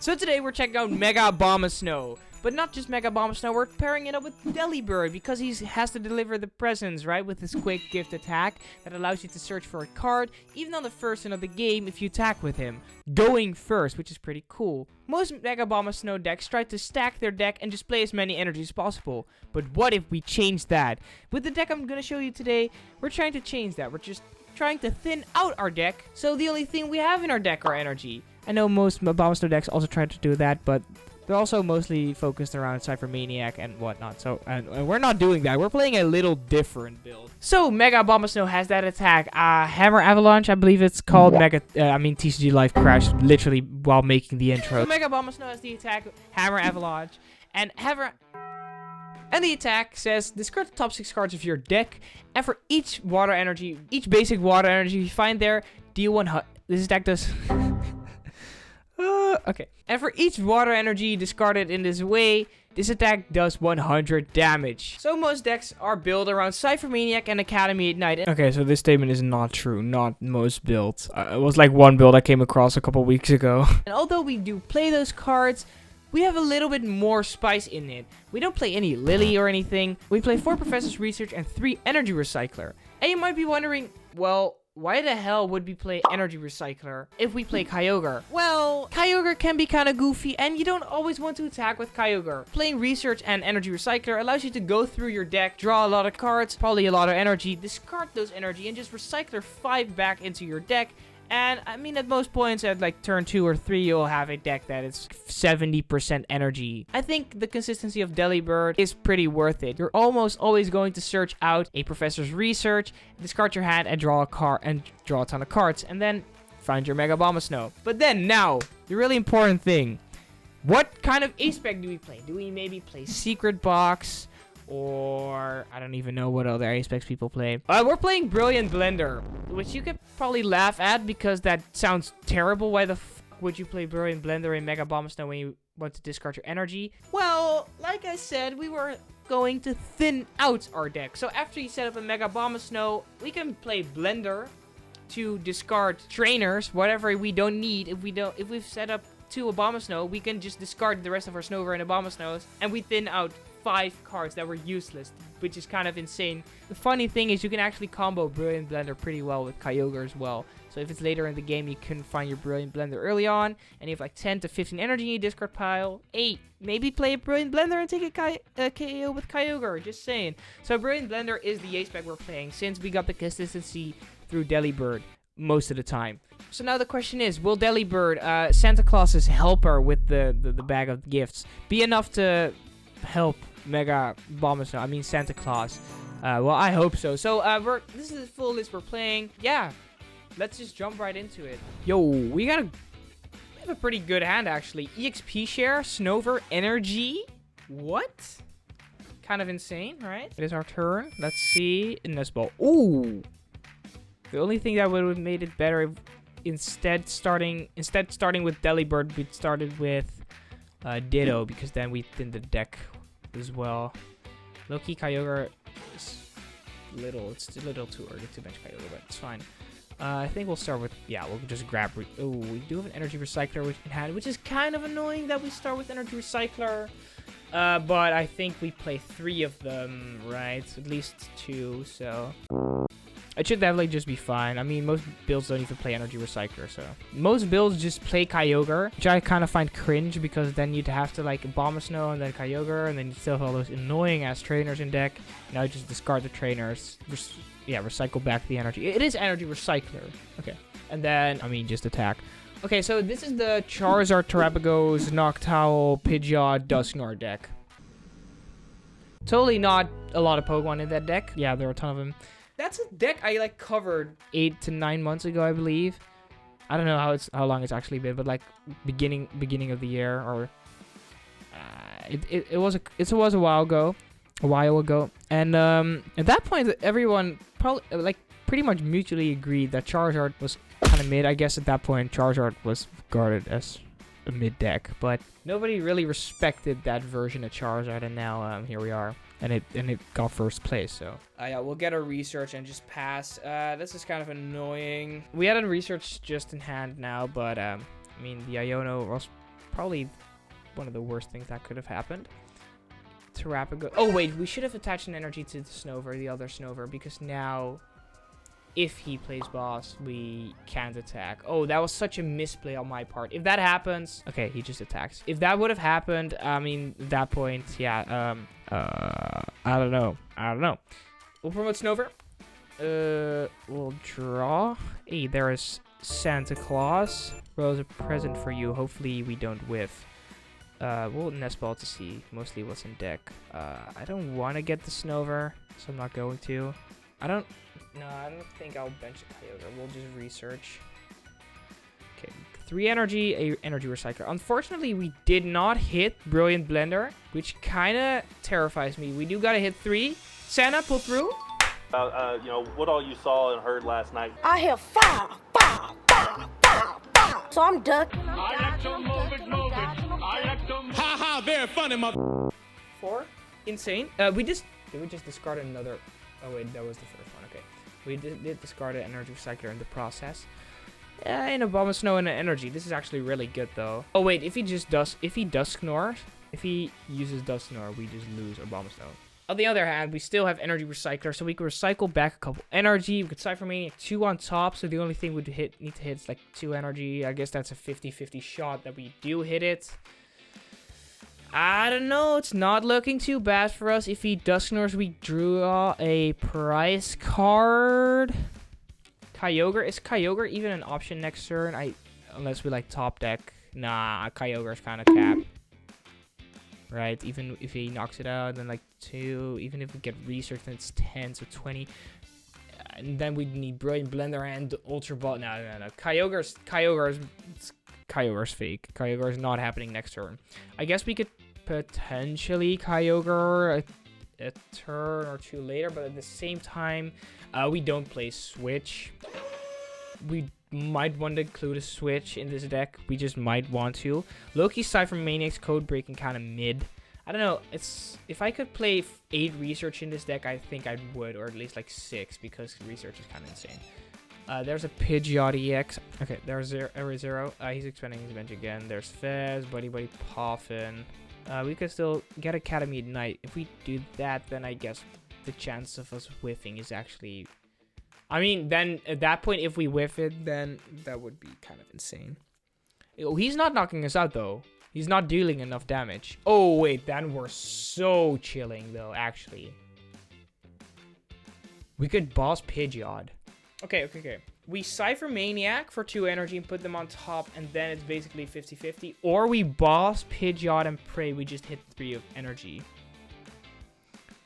So today we're checking out Mega Abomasnow. But not just Mega Abomasnow, we're pairing it up with Delibird because he has to deliver the presents, right? With his quick gift attack that allows you to search for a card, even on the first turn of the game if you attack with him. Going first, which is pretty cool. Most Mega Abomasnow decks try to stack their deck and just play as many energies as possible. But what if we change that? With the deck I'm going to show you today, we're trying to change that. We're just trying to thin out our deck, so the only thing we have in our deck are energy. I know most Abomasnow decks also try to do that, but they're also mostly focused around Ciphermaniac and whatnot. So, and we're not doing that. We're playing a little different build. So, Mega Abomasnow has that attack. Hammer Avalanche, I believe it's called. TCG Live crashed literally while making the intro. So Mega Abomasnow has the attack, Hammer Avalanche, and the attack says, discard the top 6 cards of your deck, and for each basic water energy you find there, deal 100. This deck does... okay. And for each water energy discarded in this way, this attack does 100 damage. So most decks are built around Ciphermaniac and Academy Ignite. Okay, so this statement is not true. Not most builds. It was like one build I came across a couple weeks ago. And although we do play those cards, we have a little bit more spice in it. We don't play any Lily or anything. We play 4 Professor's Research and 3 Energy Recycler. And you might be wondering, well, why the hell would we play Energy Recycler if we play Kyogre? Well, Kyogre can be kind of goofy, and you don't always want to attack with Kyogre. Playing Research and Energy Recycler allows you to go through your deck, draw a lot of cards, probably a lot of energy, discard those energy, and just recycle 5 back into your deck. And, I mean, at most points, at like turn 2 or 3, you'll have a deck that is 70% energy. I think the consistency of Delibird is pretty worth it. You're almost always going to search out a Professor's Research, discard your hand, and draw a card, and draw a ton of cards, and then find your Mega Abomasnow. But then, now, the really important thing. What kind of ace-spec do we play? Do we maybe play Secret Box? Or, I don't even know what other aspects people play. We're playing Brilliant Blender, which you could probably laugh at because that sounds terrible. Why the f would you play Brilliant Blender in Mega Abomasnow when you want to discard your energy? Well, like I said, we were going to thin out our deck. So after you set up a Mega Abomasnow, we can play Blender to discard trainers, whatever we don't need. If we've set up 2 Abomasnow, we can just discard the rest of our Snover and Abomasnows, and we thin out 5 cards that were useless, which is kind of insane. The funny thing is you can actually combo Brilliant Blender pretty well with Kyogre as well. So if it's later in the game, you can find your Brilliant Blender early on, and you have like 10 to 15 energy in your discard pile. 8, maybe play a Brilliant Blender and take a KO with Kyogre, just saying. So Brilliant Blender is the ace-spec we're playing, since we got the consistency through Delibird most of the time. So now the question is, will Delibird, Santa Claus's helper with the bag of gifts, be enough to help Mega Abomasnow? I mean Santa Claus. Well, I hope so. So this is the full list we're playing. Yeah, let's just jump right into it. Yo, we have a pretty good hand actually. EXP share, Snover, energy. What? Kind of insane, right? It is our turn. Let's see in this ball. Ooh. The only thing that would have made it better if instead starting with Delibird, we started with Ditto, because then we thin the deck as well. Low-key Kyogre is it's a little too early to bench Kyogre, but it's fine. I think we'll start with, we'll just grab, we do have an Energy Recycler in hand, which is kind of annoying that we start with Energy Recycler. But I think we play 3 of them, right? At least 2, so it should definitely just be fine. I mean, most builds don't even play Energy Recycler, so most builds just play Kyogre, which I kind of find cringe, because then you'd have to like Abomasnow and then Kyogre, and then you still have all those annoying ass trainers in deck. Now just discard the trainers, recycle back the energy. It is Energy Recycler. Okay, and then I mean just attack. Okay, so this is the Charizard, Terrapagos, Noctowl, Pidgeot, Dusknoir deck. Totally not a lot of Pokemon in that deck. Yeah, there are a ton of them. That's a deck I like covered 8 to 9 months ago, I believe. I don't know how long it's actually been, but like beginning of the year, or it was a while ago, and at that point everyone probably like pretty much mutually agreed that Charizard was kind of mid. I guess at that point Charizard was regarded as a mid deck, but nobody really respected that version of Charizard, and now here we are. And it got first place, so yeah, we'll get a research and just pass. This is kind of annoying. We had a research just in hand now, but I mean the Iono was probably one of the worst things that could have happened. Terrapago. Oh, wait. We should have attached an energy to the Snover, the other Snover, because now, if he plays boss, we can't attack. Oh, that was such a misplay on my part. If that happens... Okay, he just attacks. If that would have happened, I mean, at that point, yeah, I don't know. We'll promote Snover. We'll draw. Hey, there is Santa Claus. Well, a present for you. Hopefully we don't whiff. We'll nest ball to see mostly what's in deck. I don't want to get the Snover, so I'm not going to. I don't think I'll bench the Kyogre. We'll just research. Okay, 3 energy, a Energy Recycler. Unfortunately, we did not hit Brilliant Blender, which kind of terrifies me. We do gotta hit 3. Santa, pull through. You know, what all you saw and heard last night. I hear fire, fire, fire, fire, fire. So I'm ducking. Ha ha, very funny, mother. 4. Insane. Did we just discard another? Oh wait, that was the first one. Okay, we did discard an Energy Recycler in the process. And Abomasnow and an energy. This is actually really good though. Oh wait, if he Dusknor, if he uses Dusknor, we just lose Abomasnow. On the other hand, we still have Energy Recycler, so we can recycle back a couple energy. We could Ciphermaniac 2 on top, so the only thing we'd need to hit is like 2 energy. I guess that's a 50-50 shot that we do hit it. I don't know. It's not looking too bad for us. If he Dusknors, we draw a prize card. Kyogre. Is Kyogre even an option next turn? Unless we like top deck. Nah, Kyogre's kind of capped. Right? Even if he knocks it out, then like 2. Even if we get research, then it's 10, so 20. And then we need Brilliant Blender and Ultra Ball. No. Kyogre's fake. Kyogre's not happening next turn. I guess we could potentially Kyogre a turn or 2 later, but at the same time, we don't play Switch. We might want to include a Switch in this deck. We just might want to. Loki Ciphermaniac's Codebreaking kind of mid. I don't know. If I could play 8 research in this deck, I think I would, or at least like 6, because research is kind of insane. There's a Pidgeot EX. Okay, there's Zero. He's expanding his bench again. There's Fez, Buddy Poffin. We could still get Academy Ignite. If we do that, then I guess the chance of us whiffing is actually... I mean, then at that point, if we whiff it, then that would be kind of insane. Oh, he's not knocking us out, though. He's not dealing enough damage. Oh, wait, then we're so chilling, though, actually. We could boss Pidgeot. Okay. We Ciphermaniac for 2 energy and put them on top, and then it's basically 50-50. Or we boss Pidgeot and pray we just hit 3 of energy.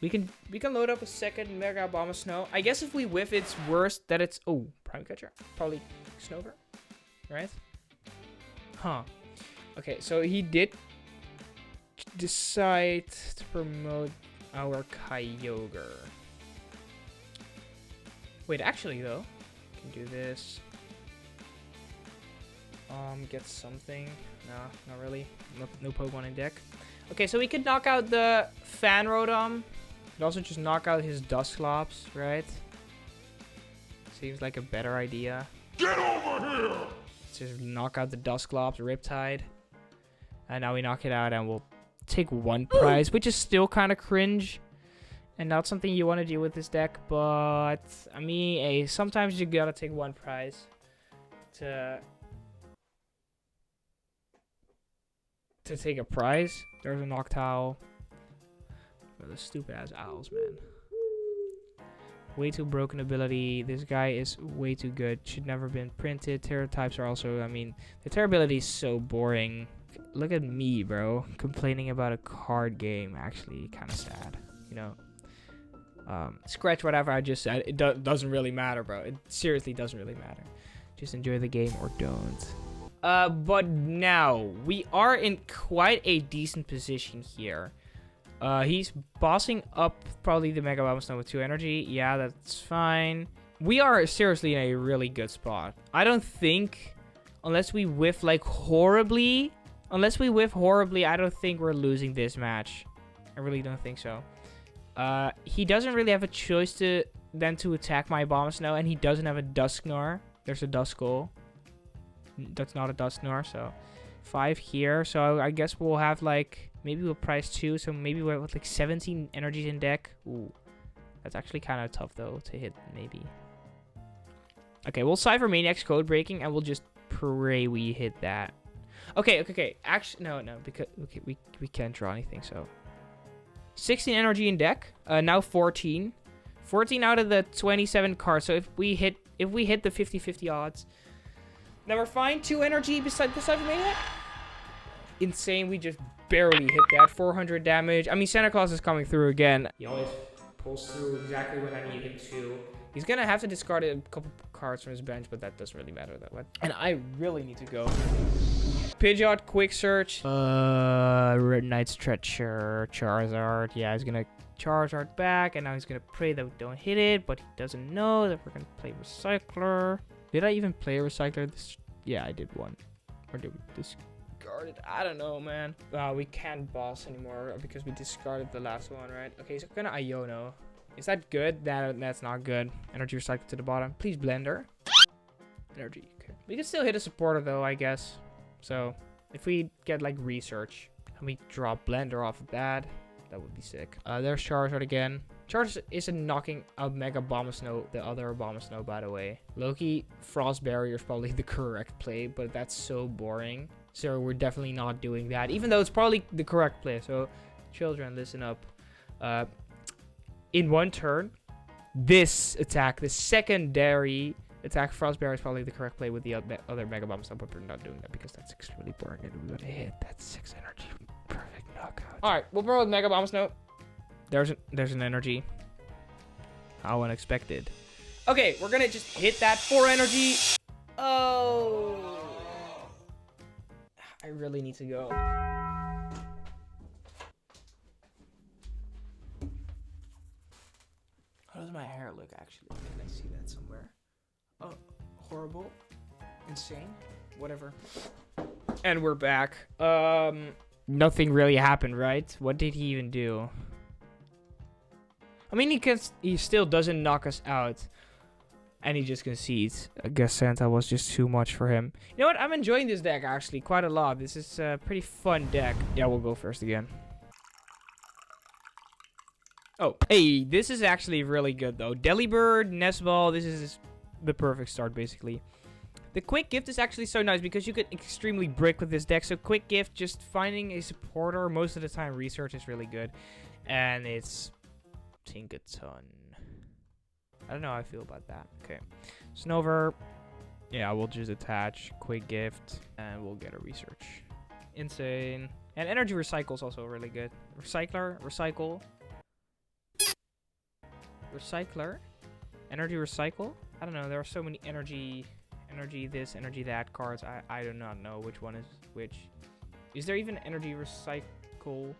We can load up a second Mega Abomasnow. I guess if we whiff, it's worse that it's... Oh, Prime Catcher? Probably Snover, right? Huh. Okay, so he did decide to promote our Kyogre. Wait, actually, though, we can do this. Get something. No, not really. No Pokemon in deck. Okay, so we could knock out the Fanrodom. Could also just knock out his Dusclops, right? Seems like a better idea. Get over here! Let's just knock out the Dusclops, Riptide. And now we knock it out and we'll take 1 prize, which is still kind of cringe. And not something you want to do with this deck, but I mean, hey, sometimes you gotta take 1 prize to take a prize. There's a Noctowl. The stupid ass owls, man. Way too broken ability. This guy is way too good. Should never been printed. Terror types are also, I mean, the terror ability is so boring. Look at me, bro. Complaining about a card game. Actually, kind of sad, you know. Scratch whatever I just said. It doesn't really matter, bro. It seriously doesn't really matter. Just enjoy the game or don't. But now we are in quite a decent position here. He's bossing up probably the Mega Abomasnow with 2 energy. Yeah, that's fine. We are seriously in a really good spot. I don't think, unless we whiff like horribly, I don't think we're losing this match. I really don't think so. He doesn't really have a choice to attack my Abomasnow, and he doesn't have a Dusknor. There's a Duskull. That's not a Dusknor, so 5 here. So I guess we'll have like, maybe we'll price 2. So maybe we're with like 17 energies in deck. Ooh, that's actually kind of tough though to hit, maybe. Okay, we'll Ciphermaniac's Codebreaking and we'll just pray we hit that. Okay. Actually, no, because we can't draw anything, so. 16 energy in deck. Now 14. 14 out of the 27 cards. So if we hit the 50-50 odds, then we're fine. 2 energy beside the Ciphermaniac. Insane. We just barely hit that. 400 damage. I mean, Santa Claus is coming through again. He always pulls through exactly when I need him to. He's gonna have to discard a couple cards from his bench, but that doesn't really matter that much. And I really need to go. Pidgeot, Quick Search. Night Stretcher, Charizard. Yeah, he's gonna Charizard back, and now he's gonna pray that we don't hit it, but he doesn't know that we're gonna play Recycler. Did I even play Recycler? Yeah, I did one. Or did we discard it? I don't know, man. We can't boss anymore because we discarded the last one, right? Okay, so we're gonna Iono. Is that good? That's not good. Energy Recycle to the bottom. Please, Blender. Energy. Okay. We can still hit a supporter, though, I guess. So, if we get, like, Research, and we drop Blender off of that, that would be sick. There's Charizard again. Charizard isn't knocking out Mega Abomasnow, the other Abomasnow, by the way. Loki, Frost Barrier is probably the correct play, but that's so boring. So, we're definitely not doing that, even though it's probably the correct play. So, children, listen up. In one turn, this attack, the secondary attack, Frost Barrier is probably the correct play with the other Mega Abomasnow, but we're not doing that because that's extremely boring and we're gonna hit that 6 energy. Perfect knockout. Alright, we'll roll with Mega Abomasnow. There's an energy. How unexpected. Okay, we're gonna just hit that 4 energy. Oh, I really need to go. How does my hair look, actually? Can I see that somewhere? Oh, horrible. Insane. Whatever. And we're back. Nothing really happened, right? What did he even do? I mean, he still doesn't knock us out. And he just concedes. I guess Santa was just too much for him. You know what? I'm enjoying this deck, actually, quite a lot. This is a pretty fun deck. Yeah, we'll go first again. Oh, hey, this is actually really good, though. Delibird, Nestball, this is the perfect start, basically. The Quick Gift is actually so nice because you could extremely brick with this deck. So Quick Gift, just finding a supporter, most of the time Research is really good. And it's Tinkaton. I don't know how I feel about that. Okay. Snover. Yeah, we'll just attach Quick Gift and we'll get a Research. Insane. And Energy Recycle is also really good. Recycler, Recycle. Recycler, Energy Recycle. I don't know. There are so many energy this, energy that cards. I do not know which one is which. Is there even Energy Recycle?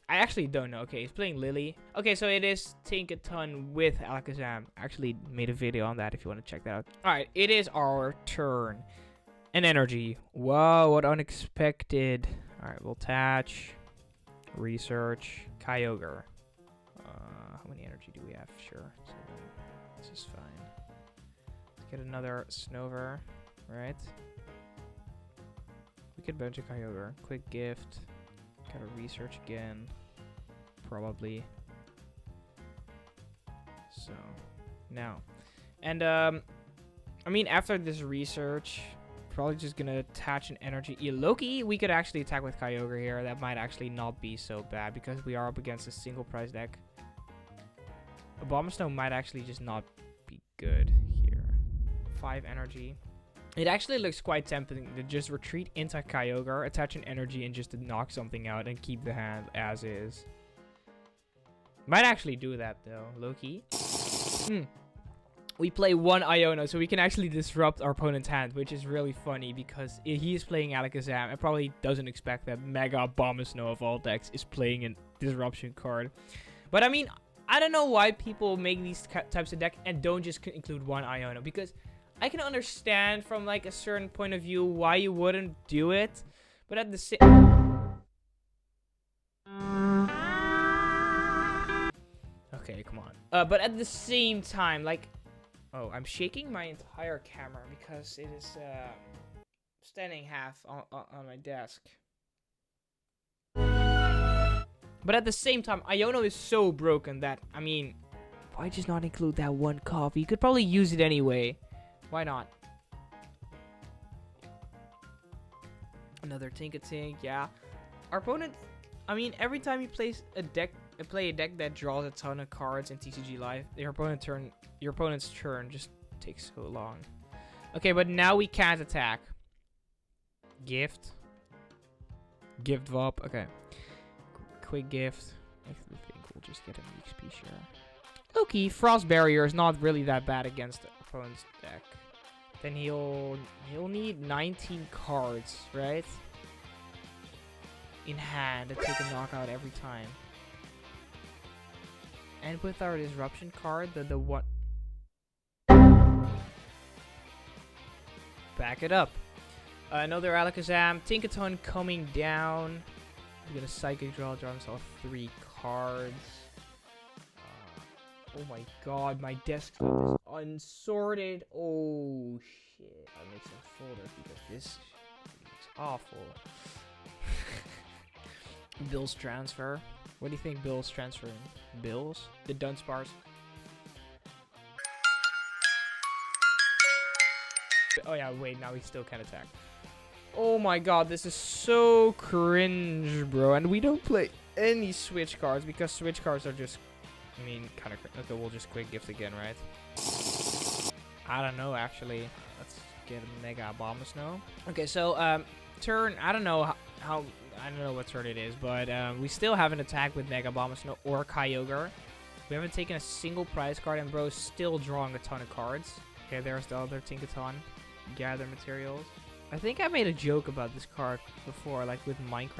I actually don't know. Okay, he's playing Lily. Okay, so it is Tinkaton with Alakazam. I actually made a video on that if you want to check that out. All right, it is our turn. An energy. Whoa, what unexpected. All right, we'll attach. Research. Kyogre. How many energy do we have? Sure. 7. This is fine. Let's get another Snover, right? We could bench a Kyogre. Quick Gift. Gotta Research again. Probably. So, now. And, I mean, after this Research, probably just gonna attach an energy. Yeah, Loki, we could actually attack with Kyogre here. That might actually not be so bad because we are up against a single price deck. Abomasnow might actually just not be good here. 5 energy. It actually looks quite tempting to just retreat into Kyogre, attach an energy, and just to knock something out and keep the hand as is. Might actually do that though, low-key. We play 1 Iono, so we can actually disrupt our opponent's hand, which is really funny because he is playing Alakazam and probably doesn't expect that Mega Abomasnow of all decks is playing a disruption card. But I mean, I don't know why people make these types of deck and don't just include 1 Iono, because I can understand from like a certain point of view why you wouldn't do it, but at the same okay, come on. But at the same time, like, oh, I'm shaking my entire camera because it is standing half on my desk. But at the same time, Iono is so broken that, I mean, why just not include that one copy? You could probably use it anyway. Why not? Another Tinkaton, yeah. Our opponent, I mean, every time you play a deck that draws a ton of cards in TCG Live, your opponent's turn just takes so long. Okay, but now we can't attack. Gift. Gift up. Okay. Quick gift. I think we'll just get an XP share. Okay, Frost Barrier is not really that bad against the opponent's deck. Then he'll need 19 cards, right? In hand to take a knockout every time. And with our disruption card, the one. Back it up. Another Alakazam. Tinkaton coming down. He's gonna Psychic draw himself 3 cards. Oh my god, my desktop is unsorted. Oh shit. I'll make some folders because this is awful. Bill's transfer. What do you think Bill's transferring? Bills? The Dunsparce? Oh yeah, wait, now we still can't attack. Oh my god, this is so cringe, bro. And we don't play any switch cards because switch cards are just, I mean, kind of. Okay, we'll just quick gift again, right? I don't know, actually. Let's get a Mega Abomasnow. Okay, so turn. I don't know how. I don't know what turn it is, but we still haven't attacked with Mega Abomasnow or Kyogre. We haven't taken a single prize card, and bro's still drawing a ton of cards. Okay, there's the other Tinkaton. Gather materials. I think I made a joke about this card before, like with Minecraft.